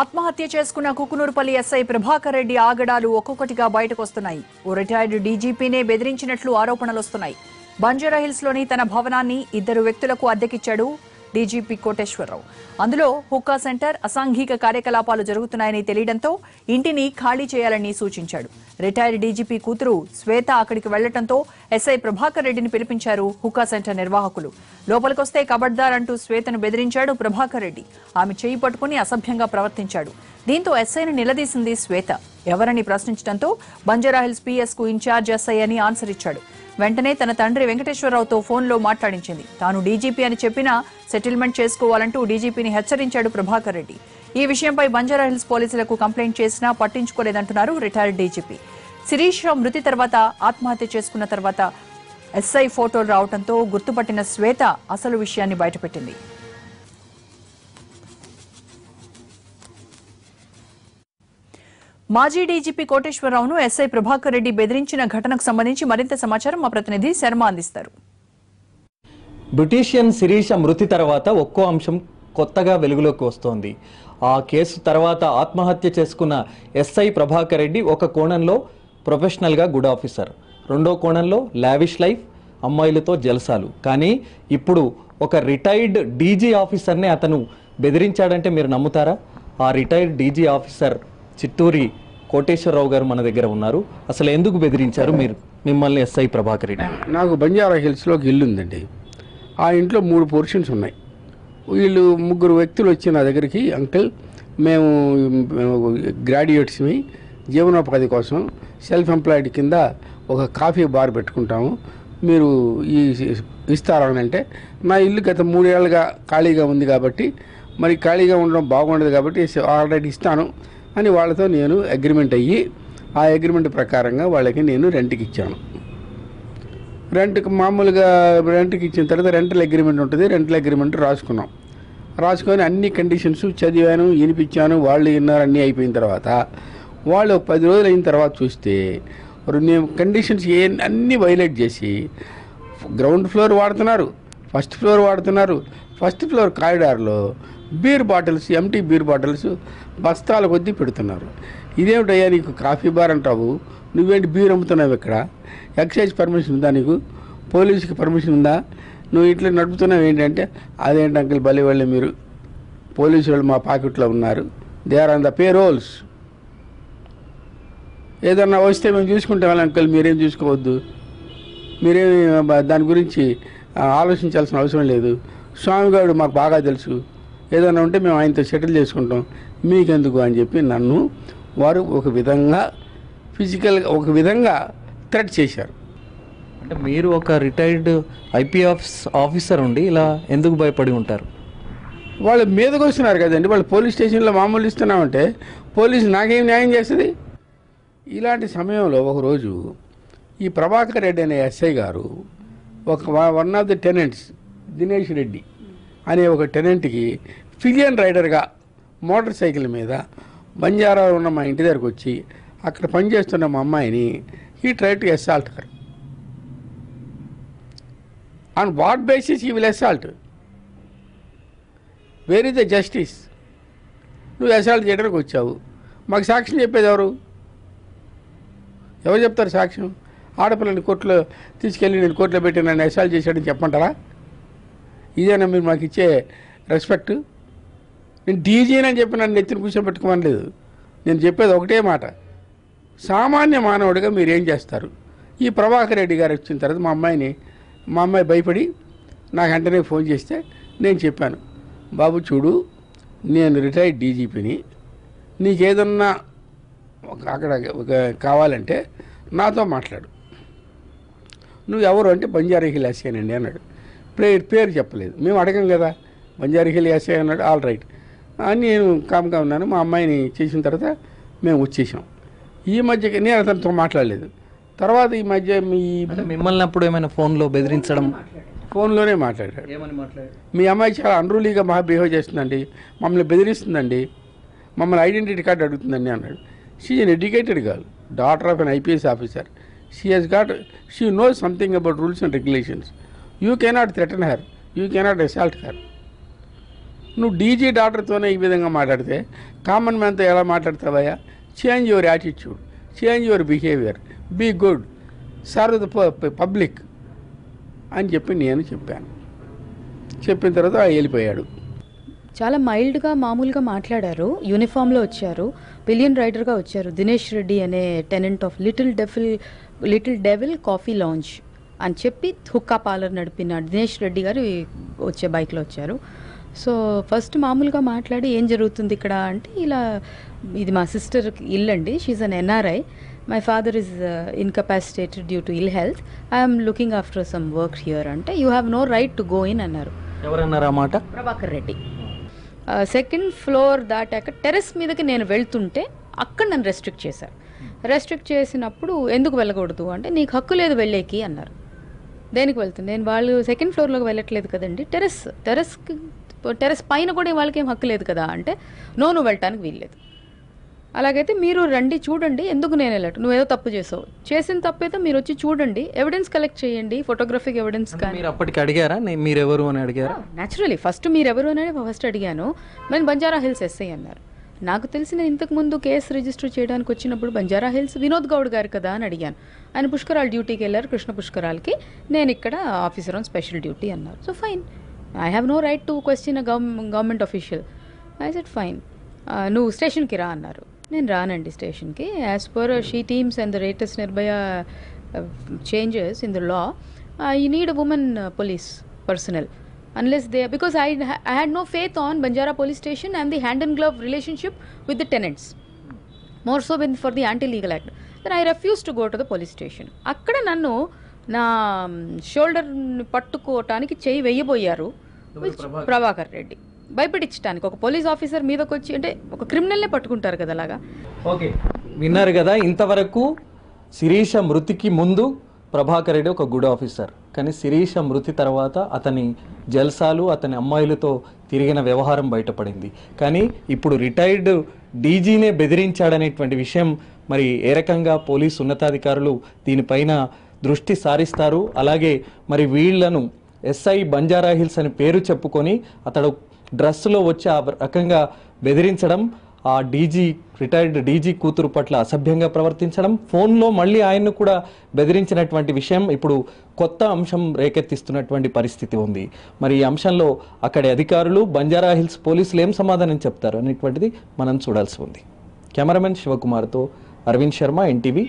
ఆత్మహత్య చేసుకున్న కుకునూరుపల్లి ఎస్ఐ ప్రభాకర్ రెడ్డి ఆగడాలు ఒక్కొక్కటిగా బయటకొస్తున్నాయి. ఓ రిటైర్డ్ డీజీపీనే బెదిరించినట్లు ఆరోపణలొస్తున్నాయి. బంజారాహిల్స్ లోని తన భవనాన్ని 2 వ్యక్తులకు అద్దెకిచ్చాడు డీజీపీ కోటేశ్వరరావు. అందులో హుక్కా సెంటర్, అసాంఘిక కార్యకలాపాలు జరుగుతున్నాయని తెలియడంతో ఇంటిని ఖాళీ చేయాలని సూచించాడు. రిటైర్డ్ డీజీపీ కూతురు శ్వేత అక్కడికి వెళ్లడంతో ఎస్ఐ ప్రభాకర్ రెడ్డిని పిలిపించారు హుక్కా సెంటర్ నిర్వాహకులు. లోపలికొస్తే కబడ్దార్ అంటూ శ్వేతను బెదిరించాడు ప్రభాకర్ రెడ్డి. ఆమె చేయి పట్టుకుని అసభ్యంగా ప్రవర్తించాడు. దీంతో ఎస్ఐని నిలదీసింది శ్వేత. ఎవరని ప్రశ్నించడంతో బంజారాహిల్స్ పీఎస్ కు ఇన్ఛార్జ్ ఎస్ఐ అని ఆన్సర్ ఇచ్చాడు. వెంటనే తన తండ్రి వెంకటేశ్వరరావుతో ఫోన్లో మాట్లాడించింది. తాను డీజీపీ అని చెప్పినా సెటిల్మెంట్ చేసుకోవాలంటూ డీజీపీని హెచ్చరించాడు ప్రభాకర్ రెడ్డి. ఈ విషయంపై బంజారాహిల్స్ పోలీసులకు కంప్లైంట్ చేసినా పట్టించుకోలేదంటున్నారు రిటైర్డ్ డీజీపీ. శిరీష్ మృతి తర్వాత ఆత్మహత్య చేసుకున్న తర్వాత ఎస్ఐ ఫోటోలు రావడంతో గుర్తుపట్టిన శ్వేత అసలు విషయాన్ని బయటపెట్టింది. మాజీ డీజీపీ కోటేశ్వరరావును ఎస్ఐ ప్రభాకర్ రెడ్డి బెదిరించిన ఘటనకు సంబంధించి మరింత సమాచారం మా ప్రతినిధి శర్మ అందిస్తారు. బ్యూటీషియన్ శిరీష మృతి తర్వాత ఒక్కో అంశం కొత్తగా వెలుగులోకి వస్తోంది. ఆ కేసు తర్వాత ఆత్మహత్య చేసుకున్న ఎస్ఐ ప్రభాకర్ రెడ్డి ఒక కోణంలో ప్రొఫెషనల్గా గుడ్ ఆఫీసర్, రెండో కోణంలో లావిష్ లైఫ్, అమ్మాయిలతో జలసాలు. కానీ ఇప్పుడు ఒక రిటైర్డ్ డీజీ ఆఫీసర్నే అతను బెదిరించాడంటే మీరు నమ్ముతారా? ఆ retired DG officer Chitturi Koteswararao గారు మన దగ్గర ఉన్నారు. అసలు ఎందుకు బెదిరించారు మిమ్మల్ని ఎస్ఐ ప్రభాకర్ రెడ్డి? నాకు బంజారా హిల్స్లో ఒక ఇల్లు ఉందండి. ఆ ఇంట్లో 3 పోర్షన్స్ ఉన్నాయి. వీళ్ళు 3 వ్యక్తులు వచ్చి నా దగ్గరికి, అంకుల్ మేము గ్రాడ్యుయేట్స్మి, జీవనోపాధి కోసం సెల్ఫ్ ఎంప్లాయిడ్ కింద ఒక కాఫీ బార్ పెట్టుకుంటాము, మీరు ఇస్తారని అంటే, నా ఇల్లు గత 3 ఏళ్ళుగా ఖాళీగా ఉంది కాబట్టి మరి ఖాళీగా ఉండడం బాగుండదు కాబట్టి ఆల్రెడీ ఇస్తాను అని వాళ్ళతో నేను అగ్రిమెంట్ అయ్యి, ఆ అగ్రిమెంట్ ప్రకారంగా వాళ్ళకి నేను రెంట్కి ఇచ్చాను. రెంట్కి మామూలుగా రెంట్కి ఇచ్చిన తర్వాత రెంటల్ అగ్రిమెంట్ ఉంటుంది. రెంటల్ అగ్రిమెంట్ రాసుకొని అన్ని కండిషన్స్ చదివాను, వినిపించాను, వాళ్ళు విన్నారు. అన్నీ అయిపోయిన తర్వాత వాళ్ళు 10 రోజులు అయిన తర్వాత చూస్తే నేను కండిషన్స్ అన్నీ వైలేట్ చేసి గ్రౌండ్ ఫ్లోర్ వాడుతున్నారు, ఫస్ట్ ఫ్లోర్ వాడుతున్నారు. ఫస్ట్ ఫ్లోర్ కారిడార్లో beer bottles, empty beer bottles బస్తాల కొద్దీ పెడుతున్నారు. ఇదేమిటయ్యా, నీకు కాఫీ బార్ అంటావు, నువ్వేంటి బీర్ అమ్ముతున్నావు? ఇక్కడ ఎక్సైజ్ పర్మిషన్ ఉందా నీకు? పోలీసుకి పర్మిషన్ ఉందా? నువ్వు ఇట్లా నడుపుతున్నావు ఏంటంటే, అదేంటి అంకుల్ బలి వాళ్ళు, మీరు పోలీసు వాళ్ళు మా పాకెట్లో ఉన్నారు, they are on the payrolls, ఏదన్నా వస్తే మేము చూసుకుంటాం అంకుల్, మీరేం చూసుకోవద్దు, మీరేమి దాని గురించి ఆలోచించాల్సిన అవసరం లేదు, స్వామిగారు మాకు బాగా తెలుసు, ఏదైనా ఉంటే మేము ఆయనతో సెటిల్ చేసుకుంటాం, మీకెందుకు అని చెప్పి నన్ను వారు ఒక విధంగా ఫిజికల్గా ఒక విధంగా థ్రెట్ చేశారు. అంటే మీరు ఒక రిటైర్డ్ ఐపీఎస్ ఆఫీసర్ ఉండి ఇలా ఎందుకు భయపడి ఉంటారు? వాళ్ళు మీదకి వస్తున్నారు కదండి. వాళ్ళు పోలీస్ స్టేషన్లో మామూలు ఇస్తున్నామంటే పోలీసు నాకేం న్యాయం చేస్తుంది? ఇలాంటి సమయంలో ఒకరోజు ఈ ప్రభాకర్ రెడ్డి అనే ఎస్ఐ గారు one of the tenants Dinesh Reddy అనే ఒక టెనెంట్కి ఫిలియన్ రైడర్గా మోటార్ సైకిల్ మీద బంజారాలో ఉన్న మా ఇంటి దగ్గరకు వచ్చి అక్కడ పనిచేస్తున్న మా అమ్మాయిని he try to assault her. On what basis he will assault? Where is the justice? నువ్వు అసాల్ట్ చేయడానికి వచ్చావు, మాకు సాక్ష్యం చెప్పేది ఎవరు చెప్తారు సాక్ష్యం? ఆడపిల్లని కోర్టులో తీసుకెళ్ళి నేను కోర్టులో పెట్టి నన్ను అసాల్ట్ చేశాడని చెప్పమంటారా? ఇదేనా మీరు మాకు ఇచ్చే రెస్పెక్ట్? నేను డీజీని అని చెప్పి నన్ను ఎత్తున కూర్చోబెట్టుకోమనలేదు. నేను చెప్పేది ఒకటే మాట, సామాన్య మానవుడిగా మీరేం చేస్తారు? ఈ ప్రభాకర్ రెడ్డి గారు వచ్చిన తర్వాత మా అమ్మాయి భయపడి నాకు వెంటనే ఫోన్ చేస్తే నేను చెప్పాను, బాబు చూడు, నేను రిటైర్డ్ డీజీపీని, నీకేదన్నా అక్కడ కావాలంటే నాతో మాట్లాడు, నువ్వు ఎవరు అంటే బంజారాహిల్ ఎస్ఐ అండి అన్నాడు. పేరు చెప్పలేదు, మేము అడగం కదా, బంజారాహిల్ ఎస్ఐ అన్నాడు. ఆల్ రైట్ అని నేను కామ్గా ఉన్నాను. మా అమ్మాయిని చేసిన తర్వాత మేము వచ్చేసాం. ఈ మధ్య నేను అతనితో మాట్లాడలేదు. తర్వాత ఈ మధ్య మిమ్మల్ని అప్పుడు ఏమైనా ఫోన్లో బెదిరించడం? ఫోన్లోనే మాట్లాడాడు. మీ అమ్మాయి చాలా అన్రూలీగా బిహేవ్ చేస్తుందండి, మమ్మల్ని బెదిరిస్తుందండి, మమ్మల్ని ఐడెంటిటీ కార్డు అడుగుతుందండి అన్నాడు. She is an educated girl, daughter of an IPS officer. She knows something about rules and regulations. You cannot threaten her, you cannot assault her. నువ్వు డీజీ డాక్టర్తోనే ఈ విధంగా మాట్లాడితే కామన్ మ్యాన్తో ఎలా మాట్లాడతావయ్యా? Change your attitude, change your behaviour, be good, serve the public అని చెప్పి నేను చెప్పాను. చెప్పిన తర్వాత వెళ్ళిపోయాడు. చాలా మైల్డ్గా మామూలుగా మాట్లాడారు. యూనిఫామ్లో వచ్చారు, పిలియన్ రైడర్గా వచ్చారు. దినేష్ రెడ్డి అనే tenant of little devil coffee lounge అని చెప్పి హుక్కా పార్లర్ నడిపిన దినేష్ రెడ్డి గారు వచ్చే బైక్లో వచ్చారు. సో ఫస్ట్ మామూలుగా మాట్లాడి ఏం జరుగుతుంది ఇక్కడ అంటే, ఇలా ఇది మా సిస్టర్కి ఇల్లు అండి, she's an NRI, my father is incapacitated due to ill health, I'm looking after some work here అంటే, you have no right to go in అన్నారు. ఎవరన్నారు ఆ మాట? ప్రభాకర్ రెడ్డి. సెకండ్ ఫ్లోర్ దాటాక టెర్రస్ మీదకి నేను వెళ్తుంటే అక్కడ నన్ను రెస్ట్రిక్ట్ చేశారు. రెస్ట్రిక్ట్ చేసినప్పుడు ఎందుకు వెళ్ళకూడదు అంటే, నీకు హక్కు లేదు వెళ్ళేకి అన్నారు. దేనికి వెళ్తుంది? నేను వాళ్ళు సెకండ్ ఫ్లోర్లోకి వెళ్ళట్లేదు కదండి, టెర్రస్ పైన కూడా వాళ్ళకి ఏం హక్కు లేదు కదా అంటే, నువ్వు వెళ్ళటానికి వీల్లేదు. అలాగైతే మీరు రండి చూడండి, ఎందుకు నేను వెళ్ళట్టు, నువ్వేదో తప్పు చేసావు, చేసిన తప్పు అయితే మీరు వచ్చి చూడండి, ఎవిడెన్స్ కలెక్ట్ చేయండి, ఫోటోగ్రఫిక్ ఎవిడెన్స్. కానీ మీరు అప్పటికి అడిగారా మీరెవరు అని అడిగారా? న్యాచురలీ ఫస్ట్ మీరెవరు అనేది ఫస్ట్ అడిగాను. నేను బంజారా హిల్స్ ఎస్ఐ అన్నారు. నాకు తెలిసిన ఇంతకుముందు కేసు రిజిస్టర్ చేయడానికి వచ్చినప్పుడు బంజారా హిల్స్ వినోద్ గౌడ్ గారు కదా అని అడిగాను. ఆయన పుష్కరాలు డ్యూటీకి వెళ్ళారు, కృష్ణ పుష్కరాలకి, నేను ఇక్కడ ఆఫీసర్ ఆన్ స్పెషల్ డ్యూటీ అన్నారు. So fine, I have no right to question government official. I said fine, నువ్వు స్టేషన్కి రా అన్నారు. నేను రానండి స్టేషన్కి. As per She Teams and the latest Nirbhaya changes in the law, you need a women police personnel. Unless they, because I had no faith on Banjara police station and the hand and glove relationship with the tenants, more so when for the anti-legal act. Then I refused to go to the police station. అక్కడ నన్ను నా shoulder పట్టుకోవటానికి చెయ్యి వెయ్యబోయారు ప్రభాకర్ రెడ్డి, భయపెట్టించడానికి. ఒక police officer మీదకి వచ్చి అంటే ఒక క్రిమినల్నే పట్టుకుంటారు కదా అలాగా. ఓకే, విన్నారు కదా, ఇంతవరకు శిరీష మృతికి ముందు ప్రభాకర్ రెడ్డి ఒక గుడ్ ఆఫీసర్, కానీ శిరీష మృతి తర్వాత అతని జల్సాలు, అతని అమ్మాయిలతో తిరిగిన వ్యవహారం బయటపడింది. కానీ ఇప్పుడు రిటైర్డ్ డీజీనే బెదిరించాడనేటువంటి విషయం మరి ఏ రకంగా పోలీసు ఉన్నతాధికారులు దీనిపైన దృష్టి సారిస్తారు? అలాగే మరి వీళ్లను ఎస్ఐ బంజారా హిల్స్ అని పేరు చెప్పుకొని అతడు డ్రెస్సులో వచ్చి ఆ రకంగా బెదిరించడం, ఆ డీజీ రిటైర్డ్ డీజీ కూతురు పట్ల అసభ్యంగా ప్రవర్తించడం, ఫోన్లో మళ్ళీ ఆయన్ను కూడా బెదిరించినటువంటి విషయం ఇప్పుడు కొత్త అంశం రేకెత్తిస్తున్నటువంటి పరిస్థితి ఉంది. మరి ఈ అంశంలో అక్కడి అధికారులు, బంజారా హిల్స్ పోలీసులు ఏం సమాధానం చెప్తారు అనేటువంటిది మనం చూడాల్సి ఉంది. కెమెరామెన్ శివకుమార్తో అరవింద్ శర్మ, ఎన్టీవీ.